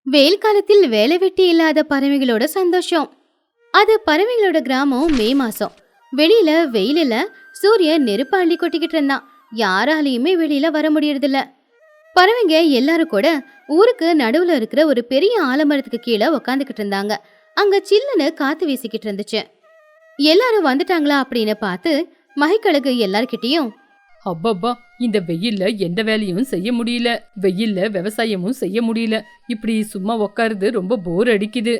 வெயில் காலத்தில் வேலை வெட்டி இல்லாத பறவைகளோட சந்தோஷம். அது பறவைகளோட கிராமம். மே மாசம் வெளியில வெயிலில் சூரியன் நெருப்பு அள்ளி கொட்டிக்கிட்டு இருந்தான். யாராலையுமே வெளியில வர முடியறதில்ல. பறவைங்க எல்லாரும் கூட ஊருக்கு நடுவுல இருக்கிற ஒரு பெரிய ஆலமரத்துக்கு கீழே உக்காந்துக்கிட்டு இருந்தாங்க. அங்க சில்லுன்னு காத்து வீசிக்கிட்டு இருந்துச்சு. எல்லாரும் வந்துட்டாங்களா அப்படின்னு பார்த்து மகிக்கழகு எல்லார்கிட்டயும், அப்பப்பா, இந்த வெயில்ல எந்த வேலையும் செய்ய முடியல, வெயில்ல விவசாயமும் செய்ய முடியல, இப்படி சும்மா உக்காருது ரொம்ப போர் அடிக்குது,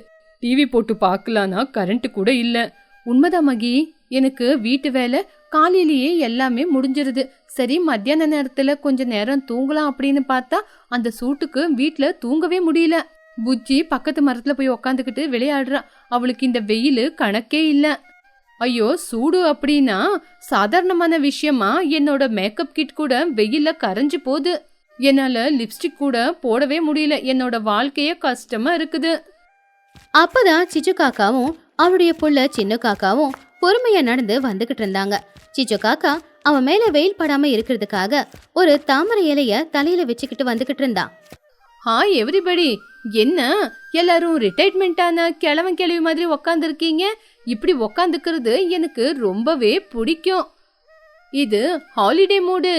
டிவி போட்டு பார்க்கலானா கரண்ட் கூட இல்ல. உண்மைதான் மகி, எனக்கு வீட்டு வேலை காலையிலேயே எல்லாமே முடிஞ்சிருது. சரி, மத்தியான நேரத்துல கொஞ்ச நேரம் தூங்கலாம் அப்படின்னு பார்த்தா அந்த சூட்டுக்கு வீட்டுல தூங்கவே முடியல. புச்சி பக்கத்து மரத்துல போய் உக்காந்துக்கிட்டு விளையாடுறா. அவளுக்கு இந்த வெயில் கணக்கே இல்ல. ஐயோ, சூடு அப்படின்னா சாதாரணமான விஷயமா? என்னோட மேக்கப் கிட் கூட வெயில்ல கரைஞ்சு போகுது. என்னால லிப்ஸ்டிக் கூட போடவே முடியல. என்னோட வாழ்க்கையே கஷ்டமா இருக்குது. அப்பதான் சிச்சு காக்காவும் அவருடைய புள்ள சின்ன காக்காவும் பொறுமையா நடந்து வந்துகிட்டு இருந்தாங்க. சிச்சு காக்கா அவன் மேல வெயில் படாம இருக்கிறதுக்காக ஒரு தாமரை இலைய தலையில வச்சுக்கிட்டு வந்துகிட்டு இருந்தான். ஹாய் எவ்ரிபடி, என்ன எல்லாரும் ரிட்டையர்மெண்டான கிழவன் கிழவி மாதிரி உக்காந்துருக்கீங்க? இப்படி உக்காந்துக்கிறது எனக்கு ரொம்பவே பிடிக்கும். இது ஹாலிடே மூடு.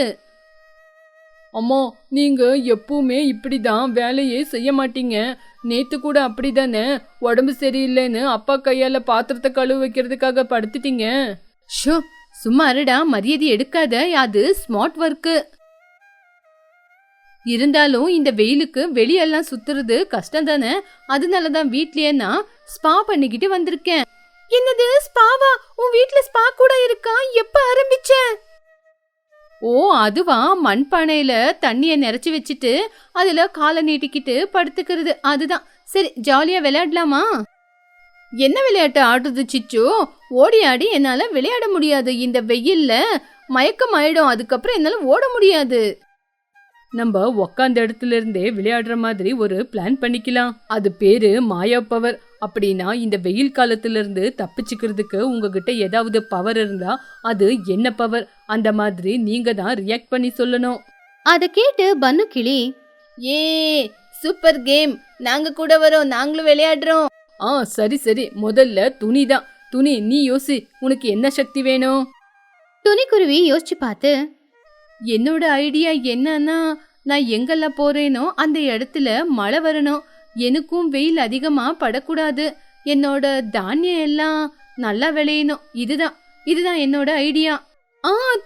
அம்மா, நீங்க எப்பவுமே இப்படிதான் வேலையே செய்ய மாட்டீங்க. நேத்து கூட அப்படிதானே உடம்பு சரியில்லைன்னு அப்பா கையால பாத்திரத்தை கழுவு வைக்கிறதுக்காக படுத்துட்டீங்க. ஷோ, சும்மா இருடா, மரியாதை எடுக்காத, அது ஸ்மார்ட் ஒர்க்கு. இருந்தாலும் இந்த வெயிலுக்கு வெளியெல்லாம் சுத்துறது கஷ்டம் தானே. அதனாலதான் வீட்லயே நான் ஸ்பா பண்ணிக்கிட்டு வந்திருக்கேன். என்னது ஸ்பாவா? உன் வீட்ல ஸ்பா கூட இருக்கா? எப்ப ஆரம்பிச்ச? ஓ, அதுவா, மண்பானையில தண்ணிய நிறைச்சு வச்சுட்டு அதுல காலை நீட்டிக்கிட்டு படுத்துக்கிறது, அதுதான். சரி, ஜாலியா விளையாடலாமா? என்ன விளையாட்டு ஆடுறது சிச்சு? ஓடி ஆடி என்னால விளையாட முடியாது. இந்த வெயில்ல மயக்கம் ஆயிடும். அதுக்கப்புறம் என்னால ஓட முடியாது. நம்ம உக்காந்த இடத்துல இருந்தே விளையாடுற மாதிரி ஒரு பிளான் பண்ணிக்கலாம். அது பேரு மாயா பவர். அப்படின்னா இந்த வெயில் காலத்துல இருந்து தப்பிச்சுக்கிறதுக்கு உங்ககிட்ட ஏதாவது பவர் இருந்தா அது என்ன பவர்? அந்த மாதிரி நீங்க தான் ரியாக்ட் பண்ணி சொல்லணும். அதை கேட்டு பன்னு கிளி, ஏ சூப்பர் கேம், நாங்க கூட வரோம், நாங்களும் விளையாடுறோம். சரி சரி, முதல்ல துணி தான். துணி, நீ யோசி, உனக்கு என்ன சக்தி வேணும்? துணிக்குருவி யோசிச்சு பார்த்து, என்னோட ஐடியா என்னன்னா, நான் எங்கெல்லாம் போறேனோ அந்த இடத்துல மழை வரணும். எனக்கும் வெயில் அதிகமா படக்கூடாது. என்னோட தானியம் எல்லாம் நல்லா விளையணும். இதுதான் என்னோட ஐடியா.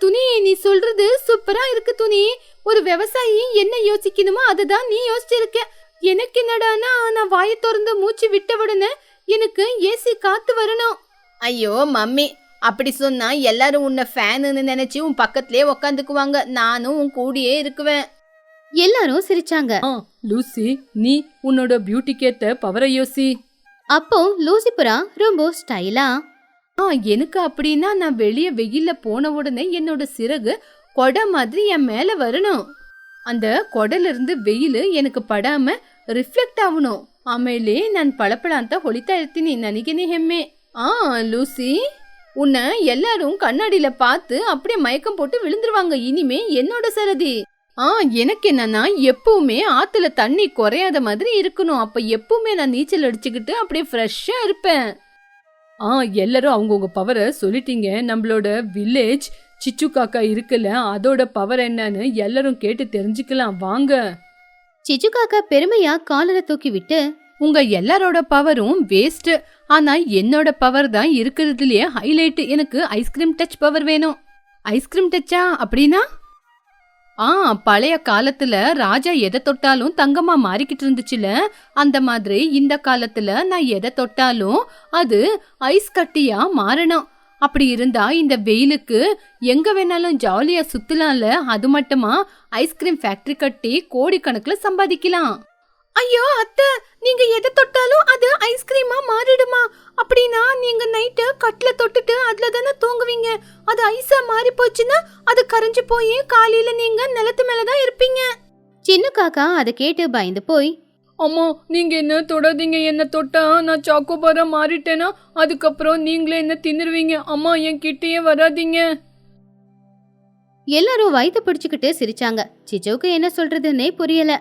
துணி, நீ சொல்றது சூப்பரா இருக்கு துணி. ஒரு விவசாயி என்ன யோசிக்கணுமோ அதுதான் நீ யோசிச்சிருக்க. எனக்கு என்னடானா, நான் வாயை திறந்து மூச்சு விட்ட உடனே எனக்கு ஏசி காத்து வரணும். ஐயோ மம்மி, அப்படி சொன்னா எல்லாரும் உன்னை ஃபேனுன்னு நினைச்சு உன் பக்கத்திலே உக்காந்துக்குவாங்க. நானும் உன் கூடியே இருக்குவேன். எல்லாரும் சிரிச்சாங்க. லூசி, நீ உன்னோட பியூட்டிக்கேத்த பவரை யோசி. அப்போ லூசிபுரா ரொம்ப ஸ்டைலா, எனக்கு அப்படின்னா நான் வெளியே வெயில்ல போன உடனே என்னோட சிறகு கொடை மாதிரி என் மேல வரணும். அந்த கொடையில இருந்து வெயில் எனக்கு படாம ರಿಫ್ಲೆಕ್ಟ್ ಆವನು. ಆಮೇಲೆ ನಾನು ಪಳಪಳ ಅಂತ ಹೊಳಿತಾ ಇರ್ತೀನಿ. ನನಗೇನೆ ಹೆಮ್ಮೆ. லூசி, உன்னை எல்லாரும் கண்ணாடியில பார்த்து அப்படியே மயக்கம் போட்டு விழுந்துருவாங்க. இனிமே என்னோட சரதி. எனக்கு என்னன்னா, எப்பவுமே ஆத்துல தண்ணி குறையாத மாதிரி இருக்கணும். அப்ப எப்பவுமே நான் நீச்சல் அடிச்சுக்கிட்டு அப்படியே ஃப்ரெஷ்ஷா இருப்பேன். எல்லாரும் அவங்கவுங்க பவரை சொல்லிட்டீங்க. நம்மளோட வில்லேஜ் சிச்சு காக்கா இருக்குல்ல, அதோட பவர் என்னன்னு எல்லாரும் கேட்டு தெரிஞ்சுக்கலாம் வாங்க. சிச்சு காக்கா பெருமையா காலரை தூக்கி விட்டு, உங்க எல்லாரோட பவரும் வேஸ்ட். ஆனா என்னோட பவர் தான் இருக்கிறதுலயே ஹைலைட். எனக்கு ஐஸ்கிரீம் டச் பவர் வேணும். ஐஸ்கிரீம் டச்சா அப்படின்னா? பழைய காலத்துல ராஜா எதை தொட்டாலும் தங்கமா மாறிக்கிட்டு இருந்துச்சுல, அந்த மாதிரி இந்த காலத்துல நான் எதை தொட்டாலும் அது ஐஸ் கட்டியா மாறணும். அப்படி இருந்தா இந்த வெயிலுக்கு எங்க வேணாலும் ஜாலியா சுத்தலாம்ல. அது மட்டுமா, ஐஸ்கிரீம் ஃபேக்டரி கட்டி கோடிக்கணக்குல சம்பாதிக்கலாம். ஐயோ அத்தை, நீங்க எதை தொட்டாலும் அது ஐஸ்கிரீமா மாறிடுமா? அப்படின்னா நீங்க நைட்டு கட்டில தொட்டுட்டு அதுல தானே தூங்குவீங்க. அது ஐஸா மாறி போச்சுன்னா அது கரைஞ்சு போய் காலையில நீங்க நிலத்து மேலதான் இருப்பீங்க. சின்ன காக்கா அதை கேட்டு பயந்து போய், அம்மா, நீங்க என்ன தொடாதீங்க. என்ன தொட்டா நான் சாக்கோபாரா மாறிட்டேனா அதுக்கப்புறம் நீங்களே என்ன தின்னுருவீங்க. அம்மா, என் கிட்டயே வராதீங்க. எல்லாரும் வயித்தை பிடிச்சுக்கிட்டு சிரிச்சாங்க. சிச்சுவுக்கு என்ன சொல்றதுன்னே புரியல.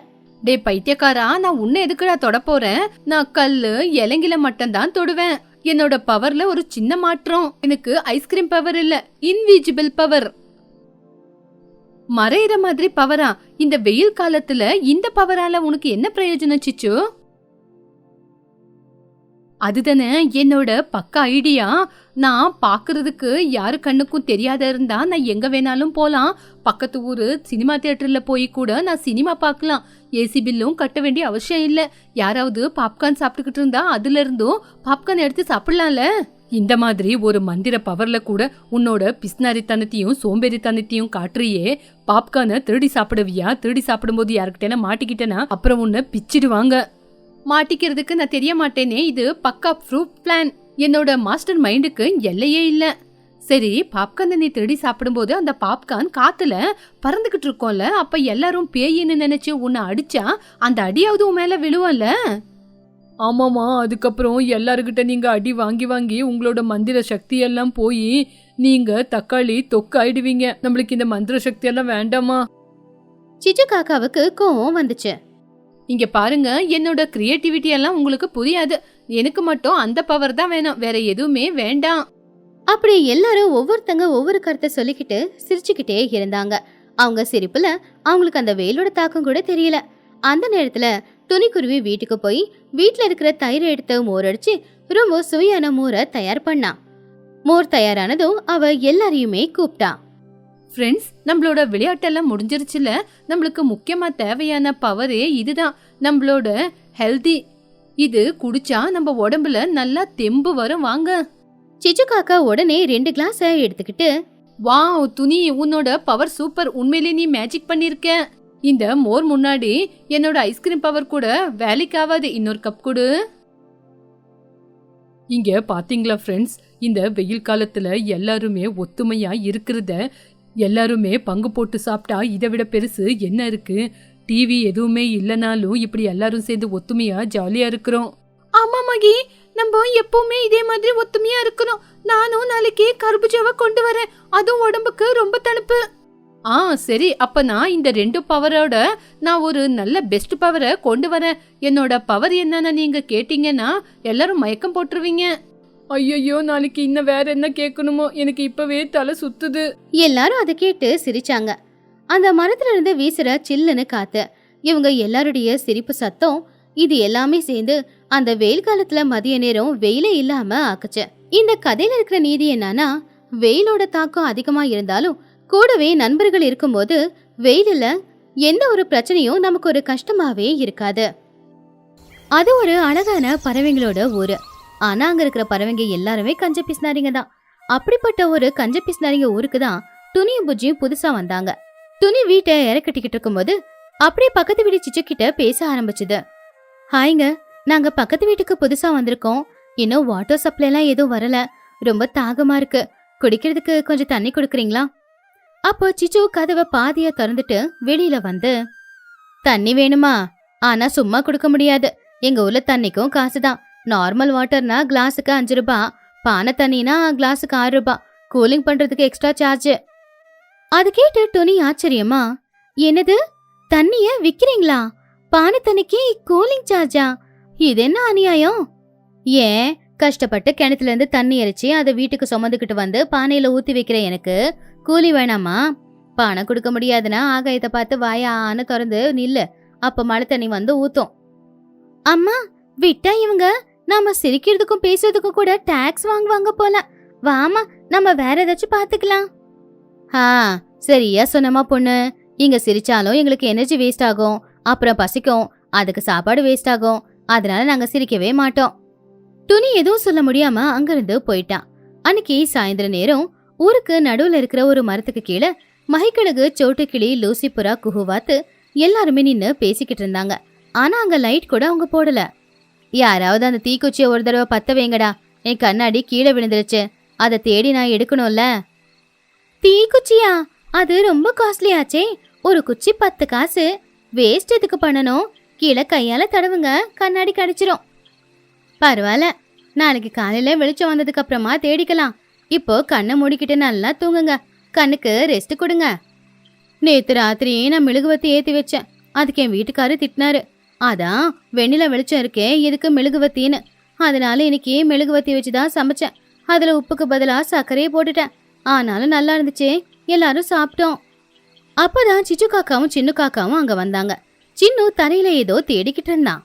டே பைத்தியக்காரா, நான் உன்னை எதுக்குடா தொட போறேன்? நான் கல்லு இலங்கில மட்டும் தான் தொடுவேன். என்னோட பவர்ல ஒரு சின்ன மாற்றம். எனக்கு ஐஸ்கிரீம் பவர் இல்ல, இன்விசிபிள் பவர். மறையிற மாதிரி பவரா? இந்த வெயில் காலத்துல இந்த பவரால உனக்கு என்ன பிரயோஜனம் சிச்சு? அதுதானே என்னோட பக்கா ஐடியா. நான் பாக்குறதுக்கு யாரு கண்ணுக்கும் தெரியாத இருந்தா நான் எங்க வேணாலும் போலாம். பக்கத்து ஊரு சினிமா தியேட்டர்ல போய் கூட நான் சினிமா பார்க்கலாம். ஏசி பில்லும் கட்ட வேண்டிய அவசியம் இல்ல. யாராவது பாப்கார்ன் சாப்பிட்டுக்கிட்டு இருந்தா அதுல இருந்தும் பாப்கார்ன் எடுத்து சாப்பிடலாம்ல. இந்த மாதிரி ஒரு மந்திர பவர்ல கூட உன்னோட பிஸ்னாரித்தனத்தையும் சோம்பேறித்தனத்தையும் காட்டுறியே. பாப்கார்னை திருடி சாப்பிடுவியா? திருடி சாப்பிடும்போது யாருக்கிட்டேனா மாட்டிக்கிட்டேனா அப்புறம் உன்னை பிச்சிடுவாங்க. மாட்டிக்கிறதுக்கு நான் தெரிய மாட்டேனே. இது பக்கா ப்ரூஃப் பிளான். என்னோட மாஸ்டர் மைண்டுக்கு எல்லையே இல்ல. சரி, பாப்கார்ன் நீ திருடி சாப்பிடும்போது அந்த பாப்கார்ன் காத்துல பறந்துகிட்டு இருக்கோம்ல, அப்ப எல்லாரும் பேயின்னு நினைச்சு உன்னை அடிச்சா அந்த அடியாவது உன் மேல விழுவல? ஆமாமா, அதுக்கப்புறம் எல்லாருக்கிட்ட நீங்க அடி வாங்கி வாங்கி உங்களோட மந்திர சக்தி எல்லாம் போய் நீங்க தக்காளி தொக்கு ஆயிடுவீங்க. நம்மளுக்கு இந்த மந்திர சக்தி எல்லாம் வேண்டாமா? சிச்சு காக்காவுக்கு கோவம் வந்துச்சு. இங்க பாருங்க, என்னோட கிரியேட்டிவிட்டி எல்லாம் உங்களுக்கு புரியாது. எனக்கு மட்டும் அந்த பவர் தான் வேணும், வேற எதுவுமே வேண்டாம். அப்படி எல்லாரும் ஒவ்வொருத்தங்க ஒவ்வொரு கருத்தை சொல்லிக்கிட்டு சிரிச்சுக்கிட்டே இருந்தாங்க. அவங்க சிரிப்புல அவங்களுக்கு அந்த வெயிலோட தாக்கம் கூட தெரியல. அந்த நேரத்துல துணிக்குருவி வீட்டுக்கு போய் வீட்டுல இருக்கிற தயிரை எடுத்து மோர் அடிச்சு ரொம்ப சுவையான மோரை தயார் பண்ணா. மோர் தயாரானதும் அவ எல்லாரையுமே கூப்பிட்டா. ஃப்ரெண்ட்ஸ், நம்மளோட விளையாட்டெல்லாம் முடிஞ்சிருச்சுல. நம்மளுக்கு முக்கியமா தேவையான பவரே இதுதான், நம்மளோட ஹெல்தி. இது குடிச்சா நம்ம உடம்புல நல்லா தெம்பு வரும். வாங்க. சிச்சு காக்கா உடனே 2 கிளாஸ் எடுத்துக்கிட்டு, வாவ் துணி, உன்னோட பவர் சூப்பர். உண்மையிலே நீ மேஜிக் பண்ணிருக்க. இந்த மோர் முன்னாடி என்னோட ஐஸ்கிரீம் பவர் கூட வேலைக்கு ஆகாது. இன்னொரு கப் கொடு. இங்க பாத்தீங்களா ஃப்ரெண்ட்ஸ், இந்த வெயில் காலத்துல எல்லாருமே ஒத்துமையா இருக்கிறத, எல்லாருமே பங்கு போட்டு சாப்பிட்டா இதை விட பெருசு என்ன இருக்கு? டிவி எதுவுமே இல்லனாலும் இப்படி எல்லாரும் சேர்ந்து ஒத்துமையா ஜாலியா இருக்கிறோம். ஆமா மகி, நம்ம எப்பவுமே இதே மாதிரி ஒத்துமையா இருக்கணும். நானும் நாளைக்கு கருபுஜாவை கொண்டு வரேன், அதுவும் உடம்புக்கு ரொம்ப தணுப்பு. சரி, அப்ப நான் இந்த 2 பவரோட நான் ஒரு நல்ல பெஸ்ட் பவரை கொண்டு வரேன். என்னோட பவர் என்னன்னு நீங்க கேட்டீங்கன்னா எல்லாரும் மயக்கம் போட்டுருவீங்க. ஐயோ, நாளைக்கு இன்னும் வேற என்ன கேட்கணுமோ, எனக்கு இப்பவே தலை சுத்துது. எல்லாரும் அதை கேட்டு சிரிச்சாங்க. அந்த மரத்துல இருந்து வீசுற சில்லுன்னு காத்து, இவங்க எல்லாருடைய சிரிப்பு சத்தம், இது எல்லாமே சேர்ந்து அந்த வெயில் காலத்துல மதிய நேரம் வெயிலே இல்லாம ஆக்குச்சு. இந்த கதையில இருக்கிற நீதி என்னன்னா, வெயிலோட தாக்கம் அதிகமா இருந்தாலும் கூடவே நண்பர்கள் இருக்கும்போது வெயிலில் எந்த ஒரு பிரச்சனையும் நமக்கு ஒரு கஷ்டமாவே இருக்காது. அது ஒரு அழகான பறவைங்களோட ஊரு. ஆனா அங்க இருக்கிற பறவைங்க எல்லாருமே கஞ்ச பிஸ்னாரிங்க தான். அப்படிப்பட்ட ஒரு கஞ்ச பிஸ்னாரிங்க ஊருக்கு தான் துணியும் புஜ்ஜியும் புதுசா வந்தாங்க. துணி வீட்டை இறக்கட்டிக்கிட்டு இருக்கும்போது அப்படியே பக்கத்து வீடு சிச்சு கிட்ட பேச ஆரம்பிச்சுது. ஹாய்ங்க, நாங்க பக்கத்து வீட்டுக்கு புதுசா வந்திருக்கோம். இன்னும் வாட்டர் சப்ளை எல்லாம் எதுவும் வரல. ரொம்ப தாகமா இருக்கு. குடிக்கிறதுக்கு கொஞ்சம் தண்ணி கொடுக்குறீங்களா? அப்போ சிச்சு கதவை பாதியா திறந்துட்டு வெளியில வந்து, தண்ணி வேணுமா? ஆனா சும்மா கொடுக்க முடியாது. எங்க ஊர்ல தண்ணிக்கும் காசுதான். நார்மல் வாட்டர்னா கிளாஸுக்கு 5 ரூபாய், பானை தண்ணினா கிளாஸுக்கு 6 ரூபாய். கூலிங் பண்றதுக்கு எக்ஸ்ட்ரா சார்ஜ். அது கேட்டு துணி ஆச்சரியமா, என்னது, தண்ணிய விக்கிறீங்களா? பானை தண்ணிக்கு கூலிங் சார்ஜா? இது என்ன அநியாயம்? ஏன், கஷ்டப்பட்டு கிணத்துல இருந்து தண்ணி எரிச்சு அதை வீட்டுக்கு சுமந்துக்கிட்டு வந்து பானையில ஊத்தி வைக்கிற எனக்கு கூலி வேணாமா? பானை கொடுக்க முடியாதுன்னா ஆகாயத்தை பார்த்து வாயான்னு திறந்து நில்லு, அப்ப மழை தண்ணி வந்து ஊத்தும். அம்மா, விட்டா இவங்க நாம சிரிக்கிறதுக்கும் பேசுறதுக்கும் கூட டாக்ஸ் வாங்குவாங்க போல. வாமா, நம்ம வேற ஏதாச்சும் பாத்துக்கலாம். சரியா சொன்னமா பொண்ணு. இங்க சிரிச்சாலும் எங்களுக்கு எனர்ஜி வேஸ்ட் ஆகும், அப்புறம் பசிக்கும், அதுக்கு சாப்பாடு வேஸ்ட் ஆகும். அதனால நாங்க சிரிக்கவே மாட்டோம். துணி எதுவும் சொல்ல முடியாம அங்கிருந்து போயிட்டான். அன்னைக்கு சாயந்தர நேரம் ஊருக்கு நடுவுல இருக்கிற ஒரு மரத்துக்கு கீழே மகிக்கழகு, சோட்டுக்கிளி, லூசிபுரா, குஹுவாத்து எல்லாருமே நின்னு பேசிக்கிட்டு இருந்தாங்க. ஆனா அங்க லைட் கூட அவங்க போடல. யாராவது அந்த தீக்குச்சியை ஒரு தடவை பத்த வைங்கடா, என் கண்ணாடி கீழே விழுந்துருச்சு, அதை தேடி நான் எடுக்கணும்ல. தீக்குச்சியா? அது ரொம்ப காஸ்ட்லியாச்சே. ஒரு குச்சி 10 காசு. வேஸ்ட் எதுக்கு பண்ணணும்? கீழே கையால தடவுங்க, கண்ணாடி கிடைச்சிரும். பரவாயில்ல, நாளைக்கு காலையில வெளிச்சம் வந்ததுக்கு அப்புறமா தேடிக்கலாம். இப்போ கண்ணை மூடிக்கிட்டு நல்லா தூங்குங்க, கண்ணுக்கு ரெஸ்ட் கொடுங்க. நேத்து ராத்திரியே நான் மெழுகுவத்தி ஏத்தி வச்சேன். அதுக்கு என் வீட்டுக்காரு திட்டினாரு. அதான் வெண்ணில வெளிச்சம் இருக்கே எதுக்கு மெழுகுவத்தின்னு. அதனால இன்னைக்கு மெழுகுவத்தி வச்சுதான் சமைச்சேன். அதுல உப்புக்கு பதிலா சர்க்கரையை போட்டுட்டேன். ஆனாலும் நல்லா இருந்துச்சே. எல்லாரும் சாப்பிட்டோம். அப்பதான் சிச்சு காக்காவும் சின்ன காக்காவும் அங்க வந்தாங்க. சின்னு தரையில ஏதோ தேடிக்கிட்டு இருந்தான்.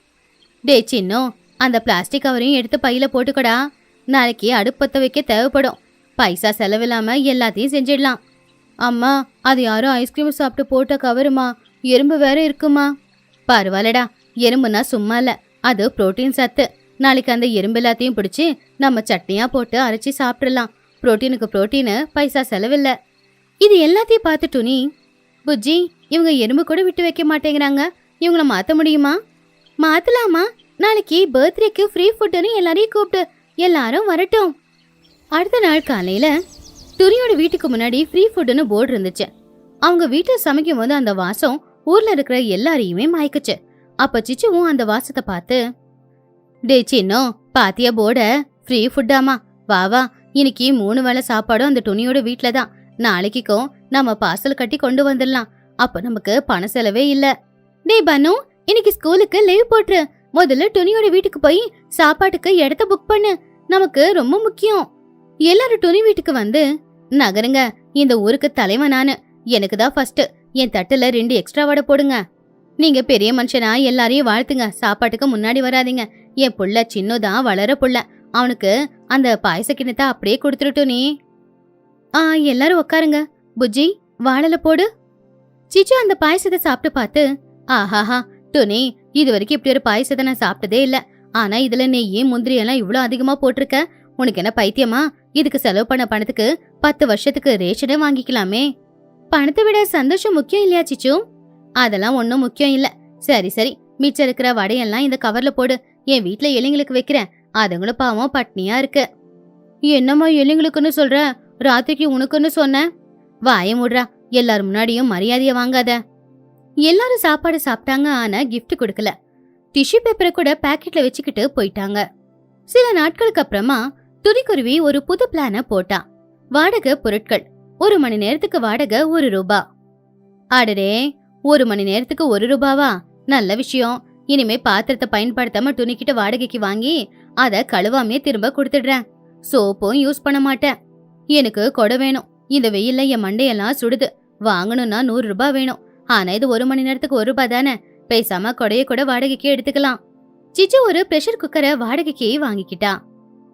டே சின்னு, அந்த பிளாஸ்டிக் கவரையும் எடுத்து பையில போட்டுக்கடா. நாளைக்கு அடுப்பத்த வைக்க தேவைப்படும். பைசா செலவில்லாம எல்லாத்தையும் செஞ்சிடலாம். அம்மா, அது யாரும் ஐஸ்கிரீம் சாப்பிட்டு போட்ட கவருமா? எறும்பு வேற இருக்குமா? பரவாயில்லடா, எறும்புனா சும்மா இல்ல, அது புரோட்டீன் சத்து. நாளைக்கு அந்த எறும்பு எல்லாத்தையும் பிடிச்சி நம்ம சட்னியா போட்டு அரைச்சி சாப்பிடலாம். புரோட்டீனுக்கு புரோட்டீனு, பைசா செலவில்ல. இது எல்லாத்தையும் பார்த்துட்டு நீ, புஜ்ஜி, இவங்க எறும்பு கூட விட்டு வைக்க மாட்டேங்கிறாங்க. இவங்கள மாத்த முடியுமா? மாத்தலாமா? நாளைக்கு பர்த்டேக்கு ஃப்ரீ ஃபுட்டுன்னு எல்லாரையும் கூப்பிட்டு எல்லாரும் வரட்டும். அடுத்த நாள் காலையில துரியோட வீட்டுக்கு முன்னாடி ஃப்ரீ ஃபுட்டுன்னு போர்டு இருந்துச்சு. அவங்க வீட்டுல சமைக்கும் போது அந்த வாசம் ஊர்ல இருக்கிற எல்லாரையுமே மயக்குச்சு. அப்ப சிச்சுவும் அந்த வாசத்தை பார்த்து, டே சின்னோ, பாத்தியா போர்ட? ஃப்ரீ ஃபுட்டாமா. வா வா, இன்னைக்கு 3 வேளை சாப்பாடும் அந்த துணியோட வீட்டுல தான். நாளைக்கும் நம்ம பார்சல் கட்டி கொண்டு வந்துடலாம். அப்ப நமக்கு பண செலவே இல்ல. டே பனு, இன்னைக்கு ஸ்கூலுக்கு லீவ் போட்டுரு. முதல்ல துணியோட வீட்டுக்கு போய் சாப்பாட்டுக்கு இடத்த புக் பண்ணு. நமக்கு ரொம்ப முக்கியம். எல்லாரும் துணி வீட்டுக்கு வந்து, நகருங்க, இந்த ஊருக்கு தலைவன் நானு. எனக்கு தான் ஃபர்ஸ்ட். என் தட்டுல 2 எக்ஸ்ட்ரா வடை போடுங்க. நீங்க பெரிய மனுஷனா எல்லாரையும் வாழ்த்துங்க. சாப்பாட்டுக்கு முன்னாடி வராதீங்க. என் புள்ள சின்னதான் வளர புள்ள. அவனுக்கு அந்த பாயச கிண்ணத்தை அப்படியே கொடுத்துருட்டும் நீ. எல்லாரும் உட்காருங்க. புஜ்ஜி, வாழல போடு. சிச்சு அந்த பாயசத்தை சாப்பிட்டு பார்த்து, ஆஹாஹா துணி, இது வரைக்கும் இப்படி ஒரு பாயசத்தை நான் சாப்பிட்டதே இல்ல. ஆனா இதுல நெய் முந்திரி எல்லாம் இவ்வளோ அதிகமா போட்டிருக்க. உனக்கு என்ன பைத்தியமா? இதுக்கு செலவு பண்ண பணத்துக்கு 10 வருஷத்துக்கு ரேஷனே வாங்கிக்கலாமே. பணத்தை விட சந்தோஷம் முக்கியம் இல்லையா சிச்சு? அதெல்லாம் ஒன்றும் முக்கியம் இல்ல. சரி சரி, மிச்சம் இருக்கிற வடையெல்லாம் இந்த கவர்ல போடு. என் வீட்டுல எலிங்களுக்கு வைக்கிறேன். அதுங்களும் பாவம் பட்னியா இருக்கு. என்னம்மா எலிங்களுக்குன்னு சொல்ற? ராத்திரிக்கு உனக்குன்னு சொன்ன. வாய மூடுறா. எல்லாரும் முன்னாடியும் மரியாதைய வாங்காத. எல்லாரும் சாப்பாடு சாப்பிட்டாங்க. ஆனா கிஃப்ட் கொடுக்கல. டிஷ்யூ பேப்பரை கூட பாக்கெட்ல வச்சுக்கிட்டு போயிட்டாங்க. சில நாட்களுக்கு அப்புறமா துணிக்குருவி ஒரு புது பிளான போட்டா. வாடகை பொருட்கள் 1 மணி நேரத்துக்கு வாடகை 1 ரூபா. ஆடரே, 1 மணி நேரத்துக்கு 1 ரூபாவா? நல்ல விஷயம். இனிமே பாத்திரத்தை பயன்படுத்தாம துணிக்கிட்ட வாடகைக்கு வாங்கி அத கழுவாமே திரும்ப கொடுத்துடுறேன். சோப்பும் யூஸ் பண்ண மாட்டேன். எனக்கு கொடை வேணும். இந்த வெயில்ல என் மண்டையெல்லாம் சுடுது. வாங்கணும்னா 100 ரூபாய் வேணும். ஆனா இது 1 மணி நேரத்துக்கு 1 ரூபாய் தானே. பேசாம கொடைய கூட வாடகைக்கு எடுத்துக்கலாம். சிச்சு ஒரு பிரஷர் குக்கரை வாடகைக்கு வாங்கிக்கிட்டா.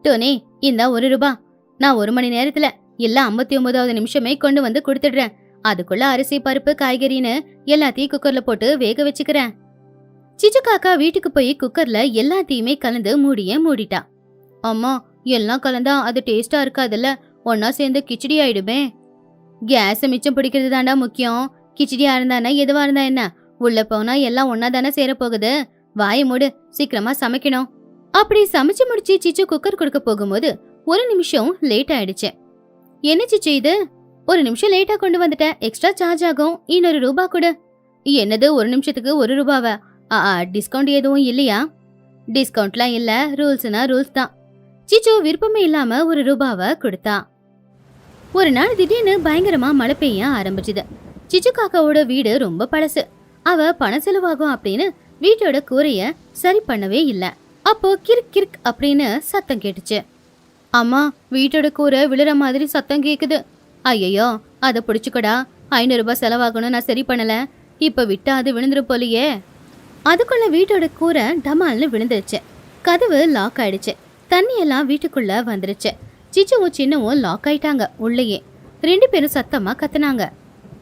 டோனி, இந்த 1 ரூபாய். நான் 1 மணி நேரத்துல இல்ல 59வது நிமிஷமே கொண்டு வந்து கொடுத்துடுறேன். அதுக்குள்ள அரிசி பருப்பு காய்கறின்னு எல்லாத்தையும் குக்கர்ல போட்டு வேக வச்சுக்கிறேன். சிச்சு காக்கா வீட்டுக்கு போய் குக்கர்ல எல்லாத்தையுமே கலந்து மூடிட்டா. அம்மா, எல்லாம் கலந்தா அது டேஸ்டா இருக்காதுல்ல. ஒன்னா சேர்ந்து கிச்சடி ஆயிடுமே. கேஸ மிச்சம் பிடிக்கிறது தாண்டா முக்கியம். கிச்சடியா இருந்தானே எதுவா இருந்தா என்ன? உள்ள போனா எல்லாம் ஒன்னா தானே சேர போகுது. வாய மூடு, சீக்கிரமா சமைக்கணும். அப்படி சமைச்சு முடிச்சு சிச்சு குக்கர் கொடுக்க போகும்போது 1 நிமிஷம் லேட் ஆயிடுச்சு. என்ன சிச்சு இது? 1 நிமிஷம் லேட்டா கொண்டு வந்துட்டேன். எக்ஸ்ட்ரா சார்ஜ் ஆகும். இன்னொரு ரூபா கொடு. என்னது 1 நிமிஷத்துக்கு 1 ரூபாவா? டிஸ்கவுண்ட் எதுவும் இல்லையா? டிஸ்கவுண்ட்லாம் இல்ல. ரூல்ஸ்னா ரூல்ஸ் தான். சிச்சு விருப்பமே இல்லாம 1 ரூபாவை கொடுத்தா. ஒரு நாள் திடீர்னு பயங்கரமா மழை பெய்ய ஆரம்பிச்சுது. சிச்சு காக்காவோட வீடு ரொம்ப பழசு. அவ பணம் செலவாகும் அப்படின்னு வீட்டோட கூரைய சரி பண்ணவே இல்ல. அப்போ கிறுக் கிறுக் அப்படின்னு சத்தம் கேட்டுச்சு. அம்மா, வீட்டோட கூரை விழுற மாதிரி சத்தம் கேக்குது. ஐயோ, அதை பிடிச்சுக்கடா. 500 ரூபாய் செலவாகணும். நான் சரி பண்ணல. இப்ப விட்டா அது விழுந்துரும் போலியே. அதுக்குள்ள வீட்டோட கூரை டமால்னு விழுந்துருச்சு. கதவு லாக் ஆயிடுச்சு. தண்ணி எல்லாம் வீட்டுக்குள்ள வந்துருச்சு. சிச்சுவும் சின்னவும் லாக் ஆயிட்டாங்க உள்ளேயே. 2 பேரும் சத்தமா கத்துனாங்க.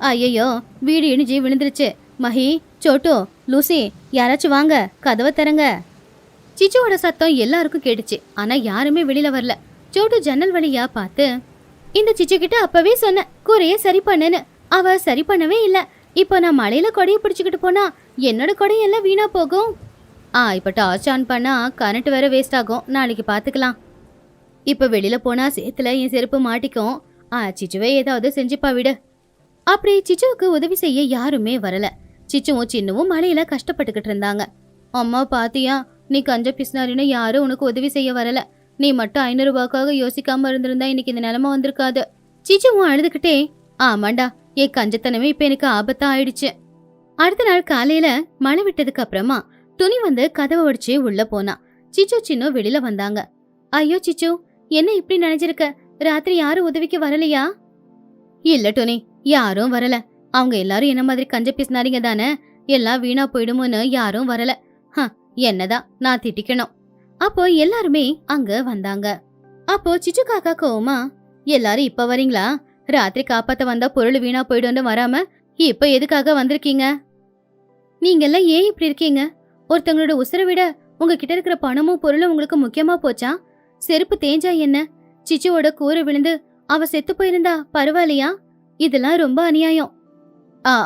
ஐயோ, வீடு இடிஞ்சு விழுந்துருச்சு. மஹி, சோட்டு, லூசி, யாராச்சும் வாங்க, கதவை தரங்க. சிச்சுவோட சத்தம் எல்லாருக்கும் கேட்டுச்சு. ஆனா யாருமே வெளியில வரல. சோட்டு ஜன்னல் வழியா பார்த்து, இந்த சிச்சு கிட்ட அப்பவே சொன்ன கூரைய சரி பண்ணுன்னு. அவ சரி பண்ணவே இல்ல. இப்போ நான் மழையில கொடைய பிடிச்சுக்கிட்டு போனா என்னோட கொடையெல்லாம் வீணா போகும். இப்ப டார்ச் ஆன் பண்ணா கரண்ட் வேற வேஸ்ட் ஆகும். நாளைக்கு பாத்துக்கலாம். இப்ப வெளியில போனா சேத்துல என் செருப்பு மாட்டிக்கும். சிச்சுவே ஏதாவது செஞ்சுப்பா விடு. அப்படி சிச்சுவுக்கு உதவி செய்ய யாருமே வரல. சிச்சுவும் சின்னவும் மழையில கஷ்டப்பட்டுக்கிட்டு இருந்தாங்க. அம்மா, பாத்தியா, நீ கஞ்ச பிஸ்னாரின்னு யாரும் உனக்கு உதவி செய்ய வரல. நீ மட்டும் 500 ரூபாய்க்காக யோசிக்காம இருந்திருந்தா இன்னைக்கு இந்த நிலைமை வந்திருக்காது. சிச்சுவும் அழுதுகிட்டே, ஆமாண்டா, என் கஞ்சத்தனமே இப்ப எனக்கு ஆபத்தா ஆயிடுச்சு. அடுத்த நாள் காலையில மழை விட்டதுக்கு அப்புறமா துணி வந்து கதவை உடைச்சு உள்ள போனா. சிச்சு சின்ன வெளியில வந்தாங்க. ஐயோ சிச்சு, என்ன இப்படி நினைச்சிருக்க? ராத்திரி யாரும் உதவிக்கு வரலையா? இல்ல டோனி, யாரும் வரல. அவங்க எல்லாரும் என்ன மாதிரி கஞ்ச பேசினாரிங்க தானே, எல்லாம் வீணா போயிடுமோன்னு யாரும் வரல. என்னதான் நான் திட்டிக்கணும். அப்போ எல்லாருமே அங்க வந்தாங்க. அப்போ சிச்சு காக்கா கோவமா, எல்லாரும் இப்ப வரீங்களா? ராத்திரி காப்பாத்த வந்தா பொருள் வீணா போயிடும்னு வராம இப்ப எதுக்காக வந்திருக்கீங்க? நீங்க எல்லாம் ஏன் இப்படி இருக்கீங்க? ஒருத்தவங்களோட உசுரை விட உங்ககிட்ட இருக்கிற பணமும் பொருளும் உங்களுக்கு முக்கியமா போச்சா? செருப்பு தேஞ்சா என்ன? சிச்சுவோட கூரை விழுந்து அவ செத்து போயிருந்தா பரவாயில்லையா? இதெல்லாம் ரொம்ப அநியாயம்.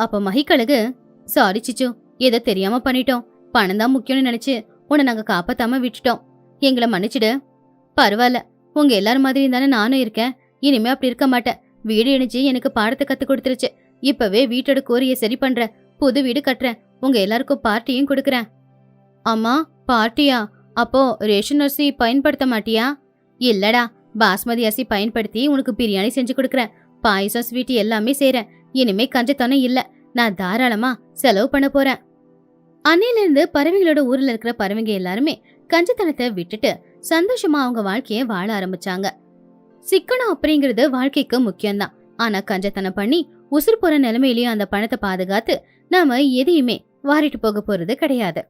அப்ப மகிக்கழகு, சாரி சிச்சு, ஏதோ தெரியாம பண்ணிட்டோம். பணம் தான் முக்கியம்னு நினைச்சு உன்னை நாங்க காப்பாத்தாம விட்டுட்டோம். எங்களை மன்னிச்சிடு. பரவாயில்ல, உங்க எல்லாரும் மாதிரி தானே நானும் இருக்கேன். இனிமே அப்படி இருக்க மாட்டேன். வீடு இணைச்சு எனக்கு பாடத்தை கத்து கொடுத்துருச்சு. இப்பவே வீட்டோட கூரையை சரி பண்றேன். புது வீடு கட்டுறேன். உங்க எல்லாருக்கும் பார்ட்டியும் கொடுக்கறேன். அம்மா, பார்ட்டியா? அப்போ ரேஷன் அரிசி பயன்படுத்த மாட்டியா? இல்லடா, பாஸ்மதி அரிசி பயன்படுத்தி உனக்கு பிரியாணி செஞ்சு கொடுக்கறேன். பாயசம் ஸ்வீட் எல்லாமே செய்றேன். இனிமே கஞ்சத்தனம் இல்ல. நான் தாராளமா செலவு பண்ண போறேன். அன்னையில இருந்து பறவைகளோட ஊர்ல இருக்கிற பறவைங்க எல்லாருமே கஞ்சத்தனத்தை விட்டுட்டு சந்தோஷமா அவங்க வாழ்க்கைய வாழ ஆரம்பிச்சாங்க. சிக்கனம் அப்படிங்கிறது வாழ்க்கைக்கு முக்கியம்தான். ஆனா கஞ்சத்தனம் பண்ணி உசுர் போற நிலைமையிலயும் அந்த பணத்தை பாதுகாத்து நாம எதையுமே வாரிட்டு போக போறது கிடையாது.